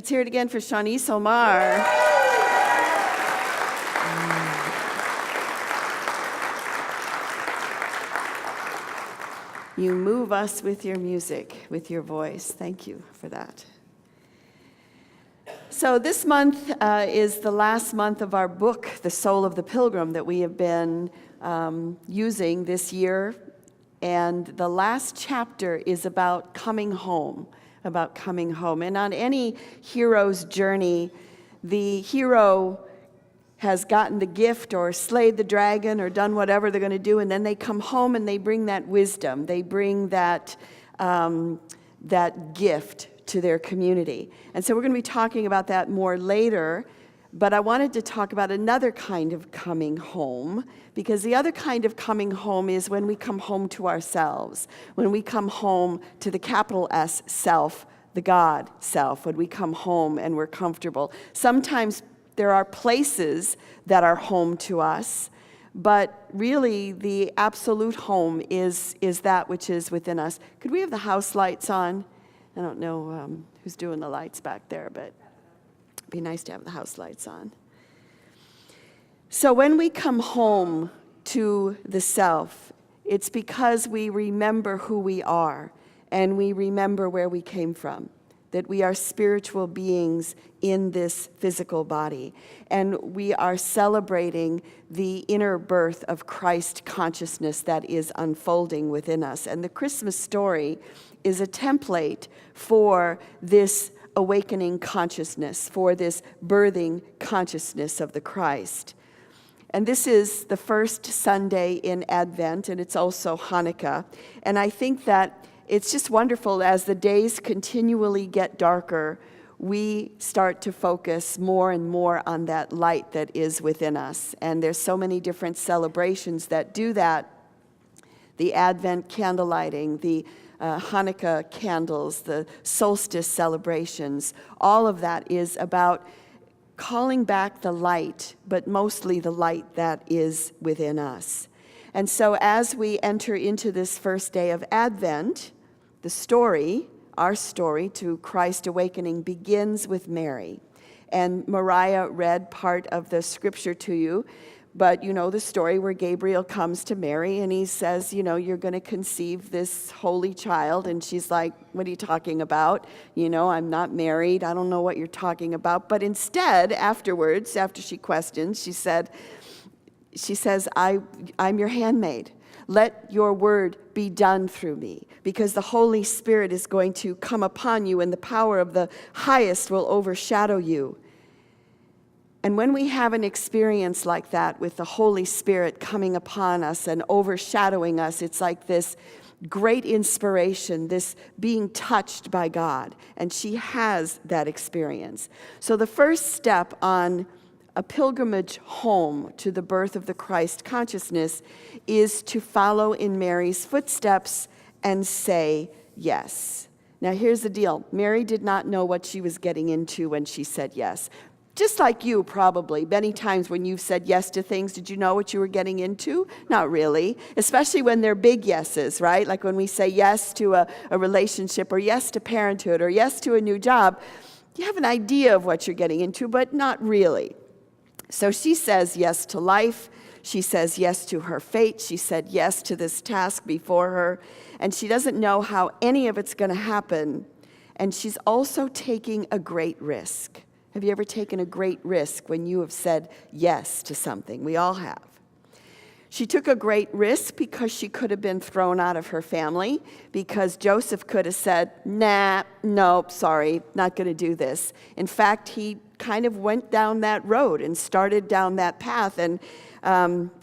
Let's hear it again for Shawnice Omar. You move us with your music, with your voice. Thank you for that. So this month is the last month of our book, The Soul of the Pilgrim, that we have been using this year. And the last chapter is about coming home, And on any hero's journey, the hero has gotten the gift or slayed the dragon or done whatever they're going to do, and then they come home and they bring that wisdom. They bring that gift to their community. And so we're going to be talking about that more later, but I wanted to talk about another kind of coming home, because the other kind of coming home is when we come home to ourselves, when we come home to the capital S self, the God self, when we come home and we're comfortable. Sometimes there are places that are home to us, but really the absolute home is that which is within us. Could we have the house lights on? I don't know who's doing the lights back there, but it'd be nice to have the house lights on. So when we come home to the self, it's because we remember who we are and we remember where we came from, that we are spiritual beings in this physical body. And we are celebrating the inner birth of Christ consciousness that is unfolding within us. And the Christmas story is a template for this awakening consciousness, for this birthing consciousness of the Christ. And this is the first Sunday in Advent, and it's also Hanukkah. And I think that it's just wonderful as the days continually get darker, we start to focus more and more on that light that is within us. And there's so many different celebrations that do that. The Advent candle lighting, the Hanukkah candles, the solstice celebrations, all of that is about calling back the light, but mostly the light that is within us. And so as we enter into this first day of Advent, the story, our story to Christ awakening, begins with Mary. And Mariah read part of the scripture to you, but you know the story where Gabriel comes to Mary and he says, you're going to conceive this holy child. And she's like, what are you talking about? I'm not married. I don't know what you're talking about. But instead, afterwards, after she questions, she says, I'm your handmaid. Let your word be done through me, because the Holy Spirit is going to come upon you and the power of the highest will overshadow you. And when we have an experience like that with the Holy Spirit coming upon us and overshadowing us, it's like this great inspiration, this being touched by God. And she has that experience. So the first step on a pilgrimage home to the birth of the Christ consciousness is to follow in Mary's footsteps and say yes. Now here's the deal. Mary did not know what she was getting into when she said yes. Just like you, probably. Many times when you've said yes to things, did you know what you were getting into? Not really. Especially when they're big yeses, right? Like when we say yes to a relationship, or yes to parenthood, or yes to a new job. You have an idea of what you're getting into, but not really. So she says yes to life. She says yes to her fate. She said yes to this task before her. And she doesn't know how any of it's going to happen. And she's also taking a great risk. Have you ever taken a great risk when you have said yes to something? We all have. She took a great risk because she could have been thrown out of her family, because Joseph could have said, nah, nope, sorry, not going to do this. In fact, he kind of went down that road and started down that path. And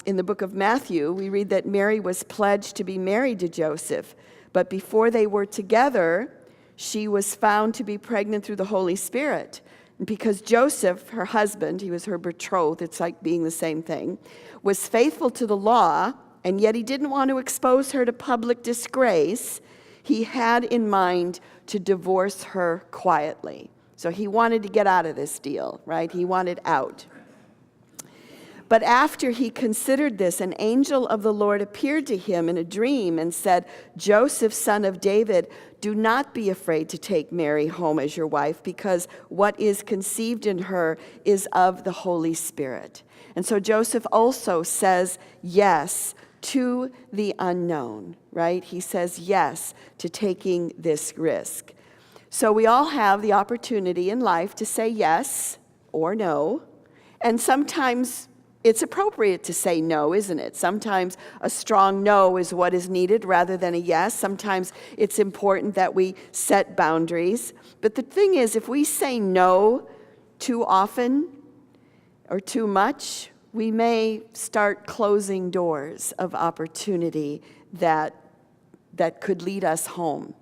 in the book of Matthew, we read that Mary was pledged to be married to Joseph. But before they were together, she was found to be pregnant through the Holy Spirit. And because Joseph, her husband, he was her betrothed, it's like being the same thing, was faithful to the law, and yet he didn't want to expose her to public disgrace, he had in mind to divorce her quietly. So he wanted to get out of this deal, right? He wanted out. But after he considered this, an angel of the Lord appeared to him in a dream and said, Joseph, son of David, do not be afraid to take Mary home as your wife, because what is conceived in her is of the Holy Spirit. And so Joseph also says yes to the unknown, right? He says yes to taking this risk. So we all have the opportunity in life to say yes or no, and sometimes it's appropriate to say no, isn't it? Sometimes a strong no is what is needed rather than a yes. Sometimes it's important that we set boundaries. But the thing is, if we say no too often or too much, we may start closing doors of opportunity that could lead us home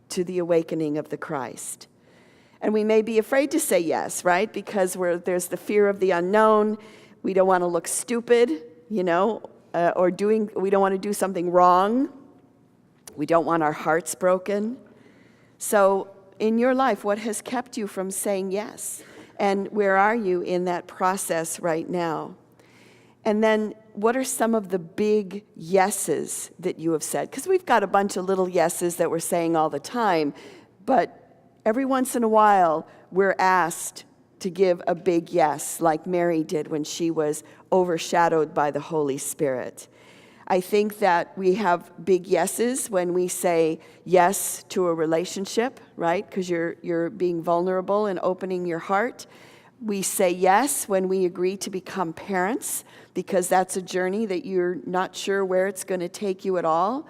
to the awakening of the Christ. And we may be afraid to say yes, right? Because there's the fear of the unknown. We don't want to look stupid, we don't want to do something wrong. We don't want our hearts broken. So in your life, what has kept you from saying yes? And where are you in that process right now? And then what are some of the big yeses that you have said? Because we've got a bunch of little yeses that we're saying all the time, but every once in a while, we're asked to give a big yes, like Mary did when she was overshadowed by the Holy Spirit. I think that we have big yeses when we say yes to a relationship, right? Because you're being vulnerable and opening your heart. We say yes when we agree to become parents, because that's a journey that you're not sure where it's going to take you at all.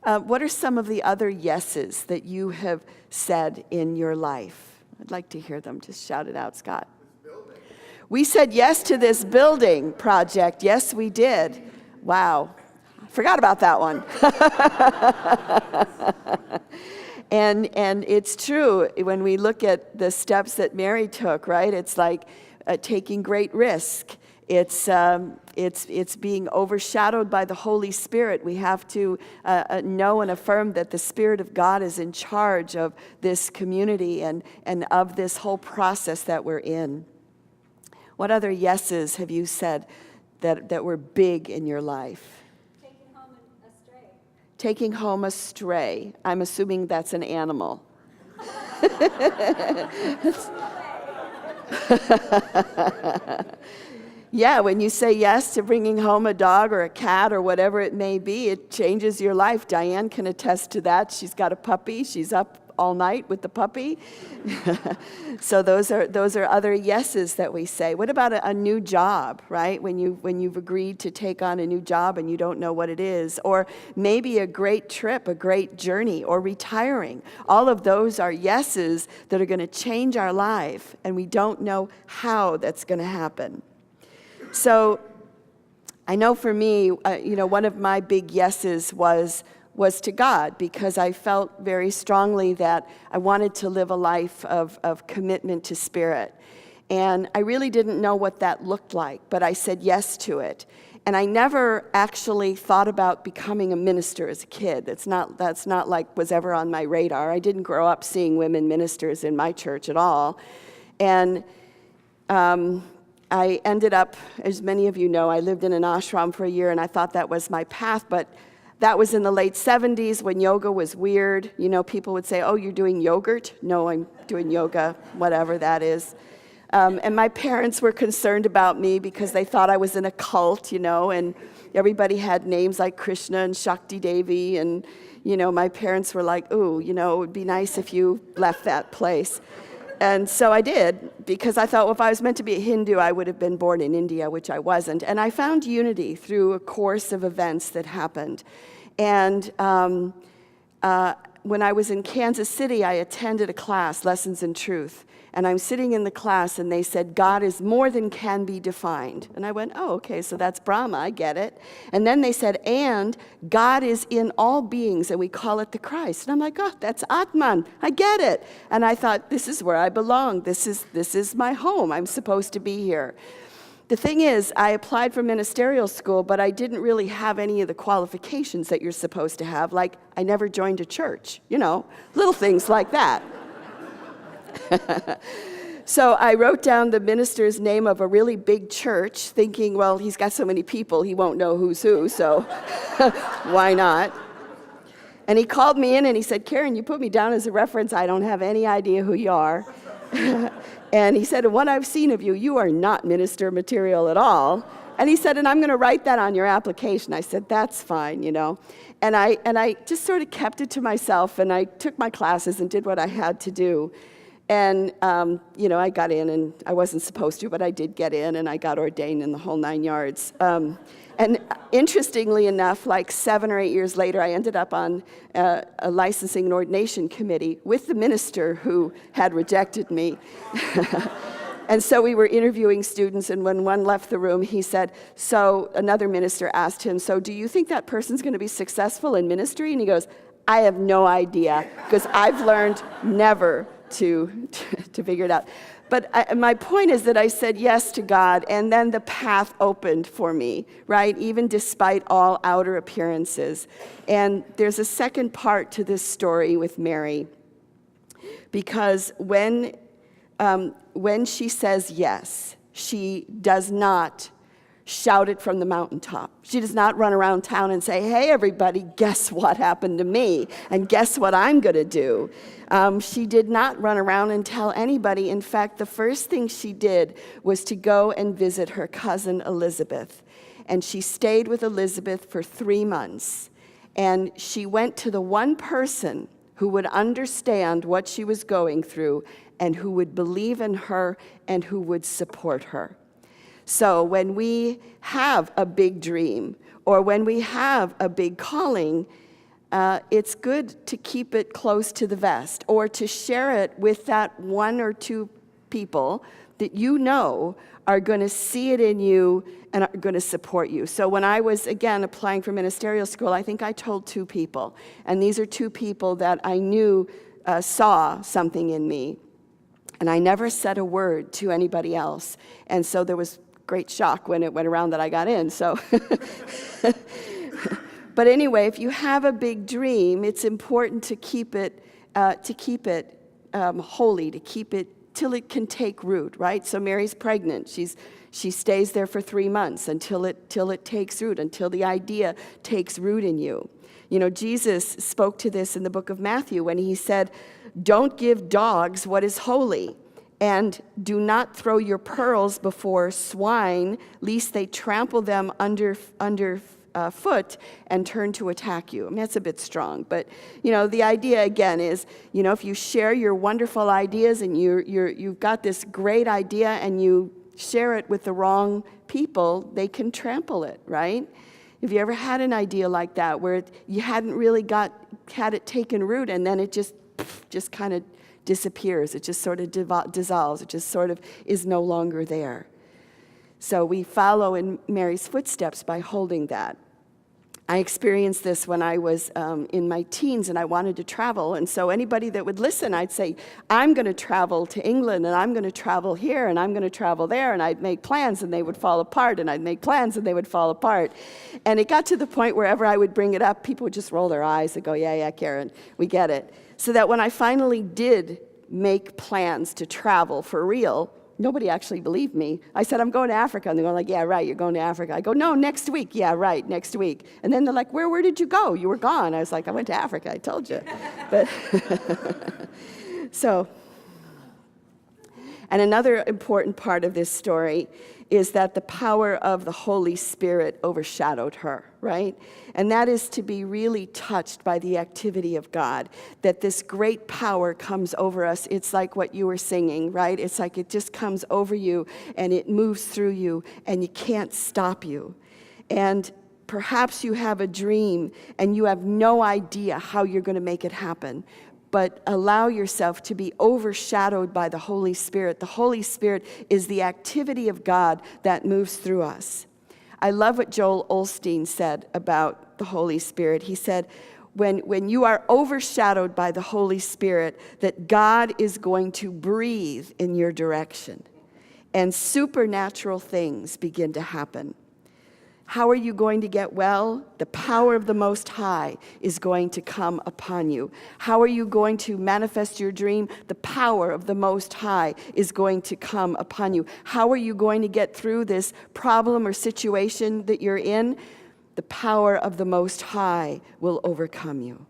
What are some of the other yeses that you have said in your life? I'd like to hear them. Just shout it out, Scott. We said yes to this building project. Yes, we did. Wow. Forgot about that one. And it's true when we look at the steps that Mary took, right? It's like taking great risk. It's being overshadowed by the Holy Spirit. We have to know and affirm that the Spirit of God is in charge of this community and of this whole process that we're in. What other yeses have you said that were big in your life? Taking home astray. Taking home a stray. I'm assuming that's an animal. Yeah, when you say yes to bringing home a dog or a cat or whatever it may be, it changes your life. Diane can attest to that. She's got a puppy. She's up all night with the puppy. So those are other yeses that we say. What about a new job, right? When you've agreed to take on a new job and you don't know what it is, or maybe a great trip, a great journey, or retiring. All of those are yeses that are going to change our life, and we don't know how that's going to happen. So I know for me, one of my big yeses was to God, because I felt very strongly that I wanted to live a life of commitment to Spirit. And I really didn't know what that looked like, but I said yes to it. And I never actually thought about becoming a minister as a kid. That's not like was ever on my radar. I didn't grow up seeing women ministers in my church at all. And I ended up, as many of you know, I lived in an ashram for a year, and I thought that was my path, but that was in the late 70s when yoga was weird. People would say, oh, you're doing yogurt? No, I'm doing yoga, whatever that is. And my parents were concerned about me because they thought I was in a cult, and everybody had names like Krishna and Shakti Devi, and, my parents were like, ooh, it would be nice if you left that place. And so I did, because I thought, well, if I was meant to be a Hindu, I would have been born in India, which I wasn't. And I found unity through a course of events that happened. And when I was in Kansas City, I attended a class, Lessons in Truth. And I'm sitting in the class, and they said, God is more than can be defined. And I went, oh, okay, so that's Brahma, I get it. And then they said, and God is in all beings, and we call it the Christ. And I'm like, oh, that's Atman, I get it. And I thought, this is where I belong. This is my home. I'm supposed to be here. The thing is, I applied for ministerial school, but I didn't really have any of the qualifications that you're supposed to have. Like, I never joined a church, little things like that. So I wrote down the minister's name of a really big church, thinking, well, he's got so many people, he won't know who's who, so why not? And he called me in and he said, Karen, you put me down as a reference. I don't have any idea who you are. And he said, what I've seen of you, you are not minister material at all. And he said, and I'm going to write that on your application. I said, that's fine, And I just sort of kept it to myself, and I took my classes and did what I had to do. And, I got in, and I wasn't supposed to, but I did get in, and I got ordained in the whole 9 yards. And interestingly enough, like 7 or 8 years later, I ended up on a licensing and ordination committee with the minister who had rejected me. And so we were interviewing students, and when one left the room, he said, so another minister asked him, so do you think that person's going to be successful in ministry? And he goes, I have no idea, because I've learned never to figure it out. But my point is that I said yes to God, and then the path opened for me, right? Even despite all outer appearances. And there's a second part to this story with Mary, because when she says yes, she does not shout it from the mountaintop. She does not run around town and say, hey, everybody, guess what happened to me? And guess what I'm going to do? She did not run around and tell anybody. In fact, the first thing she did was to go and visit her cousin Elizabeth. And she stayed with Elizabeth for 3 months. And she went to the one person who would understand what she was going through and who would believe in her and who would support her. So when we have a big dream or when we have a big calling, it's good to keep it close to the vest or to share it with that 1 or 2 people that you know are going to see it in you and are going to support you. So when I was, again, applying for ministerial school, I think I told 2 people. And these are 2 people that I knew saw something in me. And I never said a word to anybody else. And so there was great shock when it went around that I got in. So, but anyway, if you have a big dream, it's important to keep it holy, to keep it till it can take root, right? So Mary's pregnant. She stays there for 3 months until it takes root, until the idea takes root in you. Jesus spoke to this in the book of Matthew when he said, don't give dogs what is holy. And do not throw your pearls before swine, lest they trample them underfoot and turn to attack you. I mean, that's a bit strong, but the idea again is, if you share your wonderful ideas and you've got this great idea and you share it with the wrong people, they can trample it, right? Have you ever had an idea like that where you hadn't really had it taken root and then it just kind of disappears, it just sort of dissolves, it just sort of is no longer there. So we follow in Mary's footsteps by holding that. I experienced this when I was in my teens and I wanted to travel, and so anybody that would listen, I'd say, I'm going to travel to England, and I'm going to travel here, and I'm going to travel there, and I'd make plans and they would fall apart, and I'd make plans and they would fall apart. And it got to the point wherever I would bring it up, people would just roll their eyes and go, yeah, Karen, we get it. So that when I finally did make plans to travel for real, nobody actually believed me. I said, I'm going to Africa. And they're going like, yeah, right, you're going to Africa. I go, no, next week. Yeah, right, next week. And then they're like, where did you go? You were gone. I was like, I went to Africa, I told you. But so, and another important part of this story is that the power of the Holy Spirit overshadowed her, right? And that is to be really touched by the activity of God, that this great power comes over us. It's like what you were singing, right? It's like it just comes over you and it moves through you and you can't stop you. And perhaps you have a dream and you have no idea how you're going to make it happen. But allow yourself to be overshadowed by the Holy Spirit. The Holy Spirit is the activity of God that moves through us. I love what Joel Osteen said about the Holy Spirit. He said, when you are overshadowed by the Holy Spirit, that God is going to breathe in your direction, and supernatural things begin to happen. How are you going to get well? The power of the Most High is going to come upon you. How are you going to manifest your dream? The power of the Most High is going to come upon you. How are you going to get through this problem or situation that you're in? The power of the Most High will overcome you.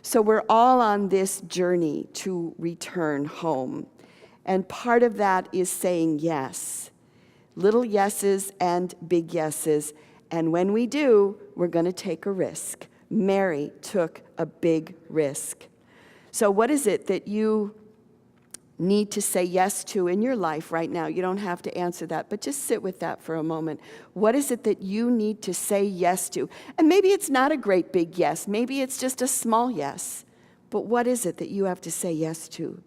So we're all on this journey to return home. And part of that is saying yes. Little yeses and big yeses. And when we do, we're going to take a risk. Mary took a big risk. So what is it that you need to say yes to in your life right now? You don't have to answer that, but just sit with that for a moment. What is it that you need to say yes to? And maybe it's not a great big yes. Maybe it's just a small yes. But what is it that you have to say yes to?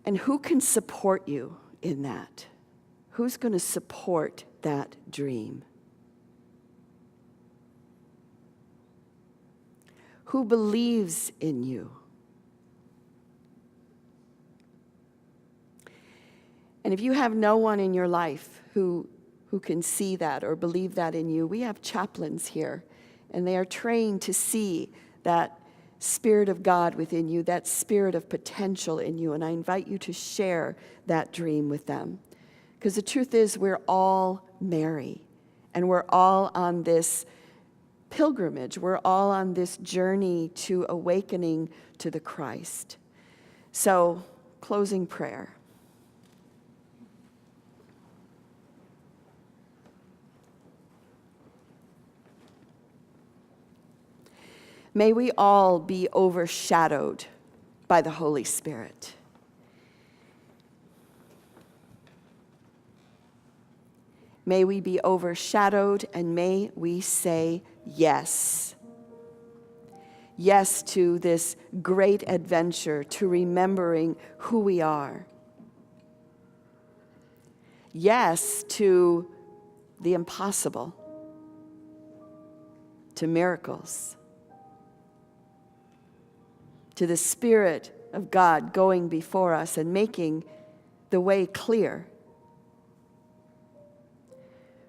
And who can support you in that? Who's going to support that dream? Who believes in you? And if you have no one in your life who can see that or believe that in you, we have chaplains here, and they are trained to see that Spirit of God within you, that spirit of potential in you, and I invite you to share that dream with them. Because the truth is, we're all Mary, and we're all on this pilgrimage. We're all on this journey to awakening to the Christ. So, closing prayer. May we all be overshadowed by the Holy Spirit. May we be overshadowed, and may we say yes. Yes to this great adventure, to remembering who we are. Yes to the impossible, to miracles, to the Spirit of God going before us and making the way clear.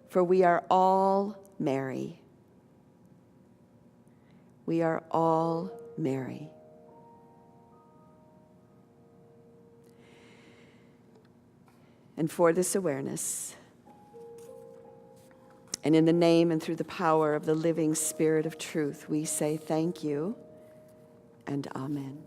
For we are all Mary. We are all Mary. And for this awareness, and in the name and through the power of the living Spirit of truth, we say thank you and amen.